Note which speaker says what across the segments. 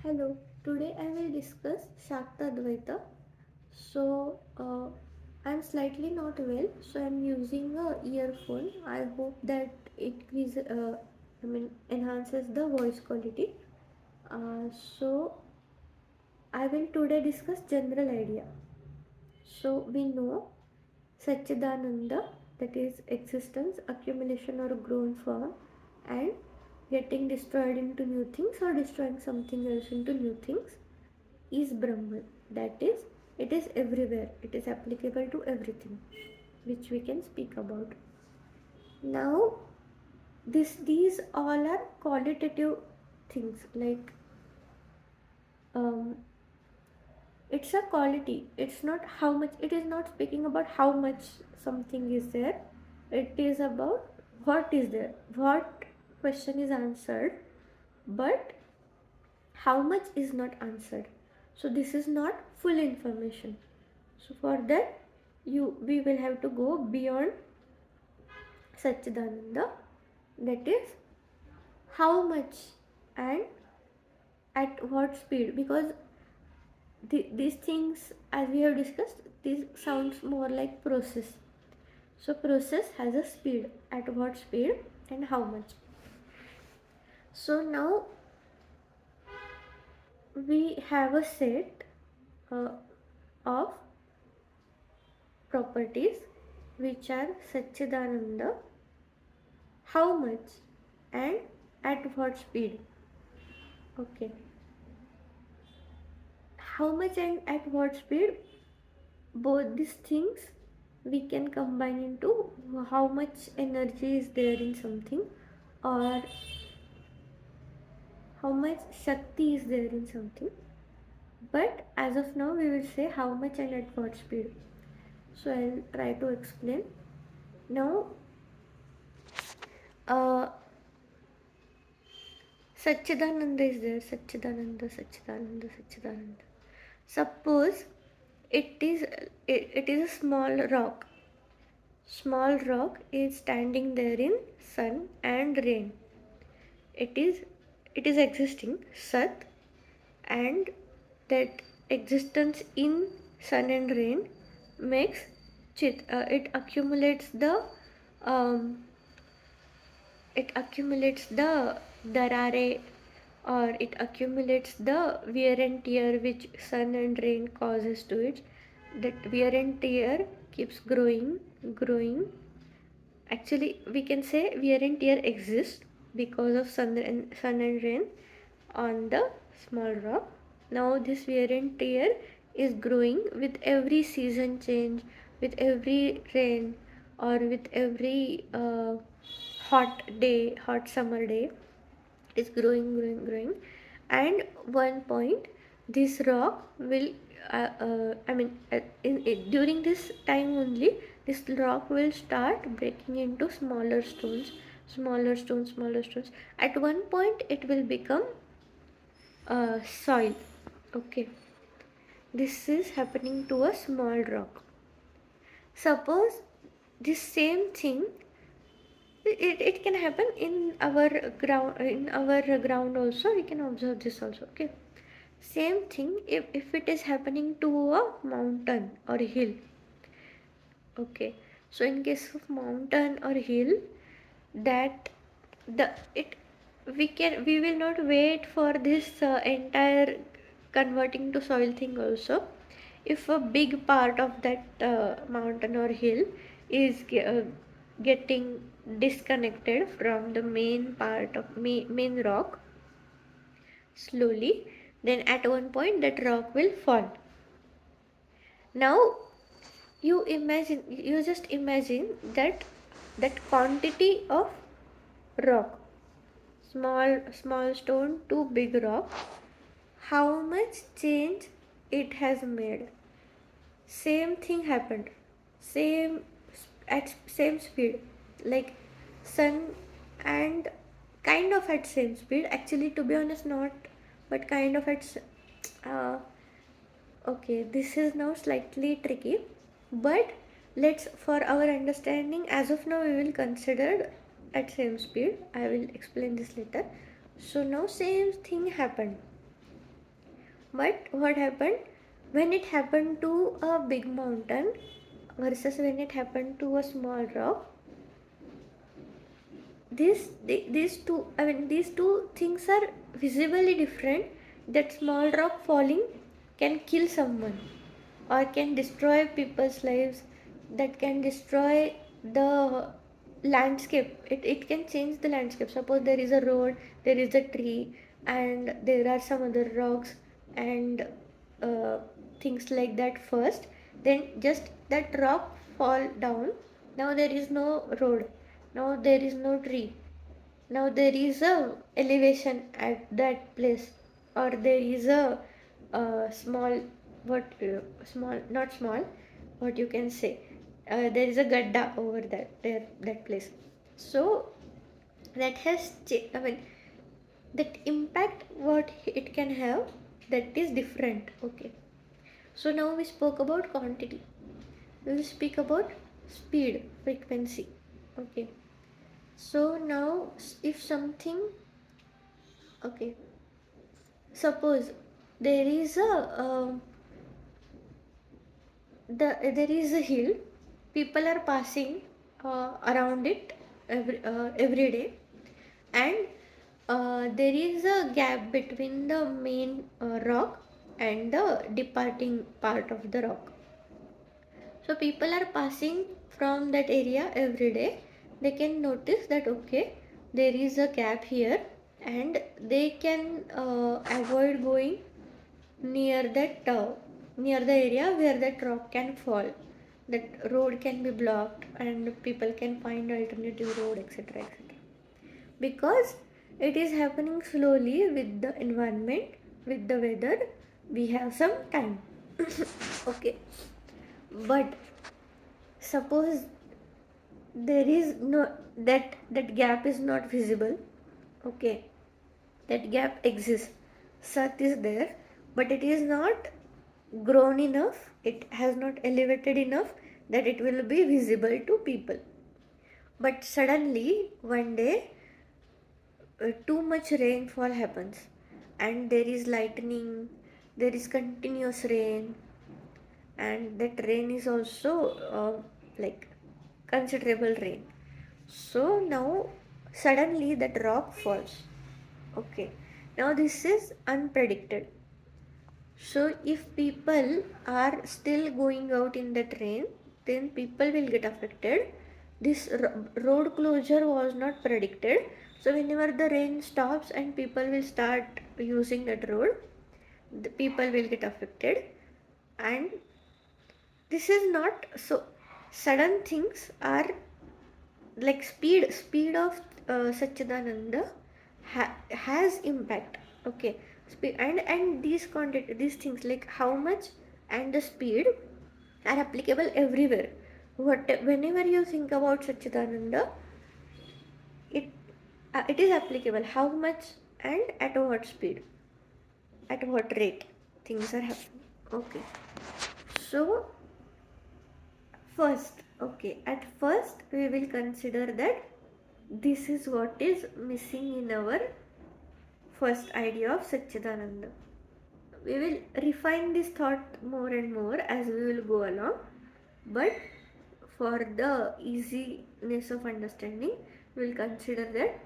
Speaker 1: Hello, today I will discuss Shakta-advaita. So, I'm slightly not well, so I'm using a earphone. I hope that enhances the voice quality. So, I will today discuss general idea. So, we know Satchidananda, that is existence, accumulation or grown form, and getting destroyed into new things or destroying something else into new things, is Brahman. That is, it is everywhere. It is applicable to everything, which we can speak about. Now, these all are qualitative things. Like, um, it's a quality. It's not how much. It is not speaking about how much something is there. It is about what is there. What question is answered, but how much is not answered. So this is not full information. So for that, we will have to go beyond Satchidananda, that is how much and at what speed, because these things, as we have discussed, this sounds more like process. So process has a speed, at what speed and how much. So now we have a set uh, of properties which are Satchidananda, how much and at what speed. Okay, how much and at what speed, both these things we can combine into how much energy is there in something, or how much Shakti is there in something. But as of now, we will say how much and at what speed. So I'll try to explain. Now, uh, Satchidananda is there. Satchidananda, Satchidananda, Satchidananda. Suppose it is a small rock. Small rock is standing there in sun and rain. It is existing Sat, and that existence in sun and rain makes Chit. It accumulates the um, darare, or it accumulates the wear and tear which sun and rain causes to it. That wear and tear keeps growing. Actually, we can say wear and tear exists because of sun and rain on the small rock. Now this wear and tear is growing with every season change, with every rain, or with every hot summer day. Is growing, and one point this rock will during this time only, this rock will start breaking into smaller stones. At one point it will become soil. Okay, this is happening to a small rock. Suppose this same thing, it can happen in our ground also. We can observe this also. Okay, same thing if it is happening to a mountain or hill. Okay, so in case of mountain or hill, that the it we will not wait for this entire converting to soil thing also. If a big part of that mountain or hill is getting disconnected from the main part of main rock slowly, then at one point that rock will fall. Now you just imagine that quantity of rock, small stone to big rock, how much change it has made. Same thing happened, same at same speed, like sun, and kind of at same speed, actually, to be honest, not, but kind of at uh, okay, this is now slightly tricky, but let's, for our understanding, as of now, we will consider at same speed. I will explain this later. So now same thing happened. But what happened when it happened to a big mountain versus when it happened to a small rock? These two things are visibly different. That small rock falling can kill someone or can destroy people's lives, that can destroy the landscape. It can change the landscape. Suppose there is a road, there is a tree, and there are some other rocks and uh, things like that first, then just that rock fall down. Now there is no road, now there is no tree, now there is a elevation at that place, or there is a small, what small, not small, what you can say, there is a gadda over that place. So that has that impact what it can have, that is different. Okay, so now we spoke about quantity, we will speak about speed, frequency. Okay, so now if something, okay, suppose there is a there is a hill, people are passing around it every day, and there is a gap between the main rock and the departing part of the rock. So people are passing from that area every day. They can notice that okay, there is a gap here, and they can avoid going near that near the area where that rock can fall. That road can be blocked, and people can find alternative road, etc., etc. Because it is happening slowly with the environment, with the weather. We have some time. Okay, but suppose there is no, that gap is not visible. Okay, that gap exists, Sat is there, but it is not grown enough, it has not elevated enough that it will be visible to people. But suddenly one day too much rainfall happens, and there is lightning, there is continuous rain, and that rain is also like considerable rain. So now suddenly that rock falls. Okay, now this is unpredicted. So if people are still going out in the train, then people will get affected. This road closure was not predicted. So whenever the rain stops and people will start using that road, the people will get affected. And this is not so sudden things are like speed of Satchidananda has impact. Okay, speed and these things like how much and the speed are applicable everywhere. Whenever you think about Satchidananda, it it is applicable. How much and at what speed, at what rate things are happening. Okay, so first, okay, at first we will consider that this is what is missing in our first idea of Satchidananda. We will refine this thought more and more as we will go along, but for the easiness of understanding, we will consider that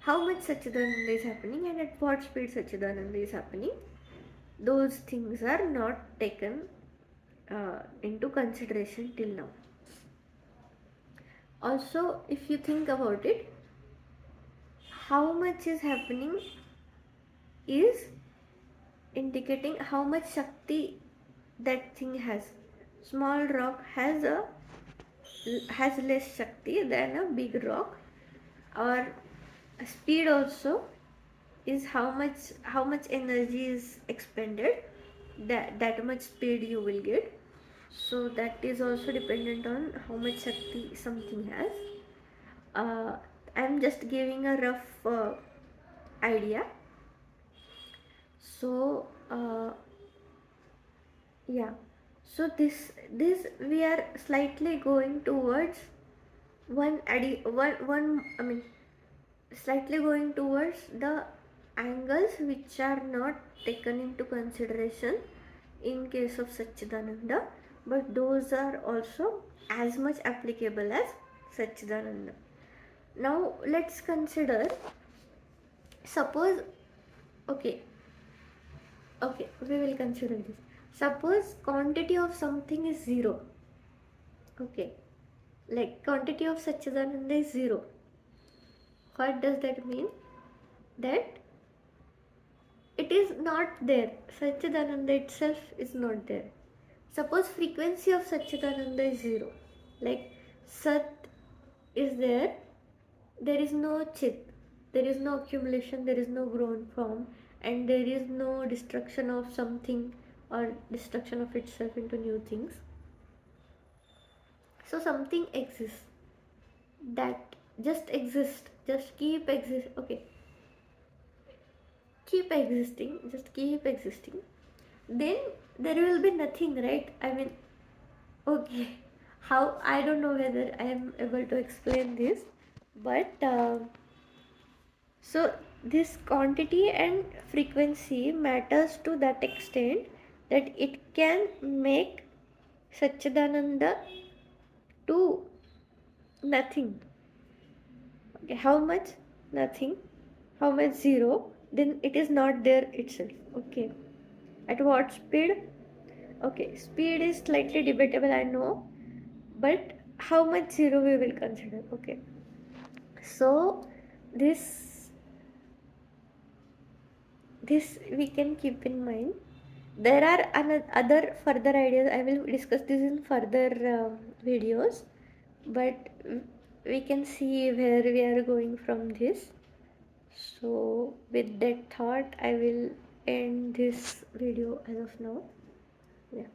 Speaker 1: how much Satchidananda is happening and at what speed Satchidananda is happening. Those things are not taken into consideration till now. Also, if you think about it, how much is happening is indicating how much Shakti that thing has. Small rock has less Shakti than a big rock. Or speed also is how much energy is expended, that much speed you will get. So that is also dependent on how much Shakti something has. I'm just giving a rough idea. So yeah, so this we are slightly going towards one I mean slightly going towards the angles which are not taken into consideration in case of Satchidananda, but those are also as much applicable as Satchidananda. Now let's consider, suppose, okay, we will consider this. Suppose quantity of something is 0. Okay, like quantity of Satchidananda is 0. What does that mean? That it is not there. Satchidananda itself is not there. Suppose frequency of Satchidananda is 0. Like Sat is there, there is no Chit, there is no accumulation, there is no grown form, and there is no destruction of something or destruction of itself into new things. So something exists, that just exists, just keep exist. Okay, keep existing, just keep existing. Then there will be nothing, right? I mean, okay, how, I don't know whether I am able to explain this, but so this quantity and frequency matters to that extent that it can make Satchidananda to nothing. Okay, how much? Nothing. How much? 0. Then it is not there itself. Okay. At what speed? Okay, speed is slightly debatable, I know, but how much 0 we will consider. Okay. So this we can keep in mind. There are other further ideas. I will discuss this in further videos, but we can see where we are going from this. So with that thought, I will end this video as of now. Yeah.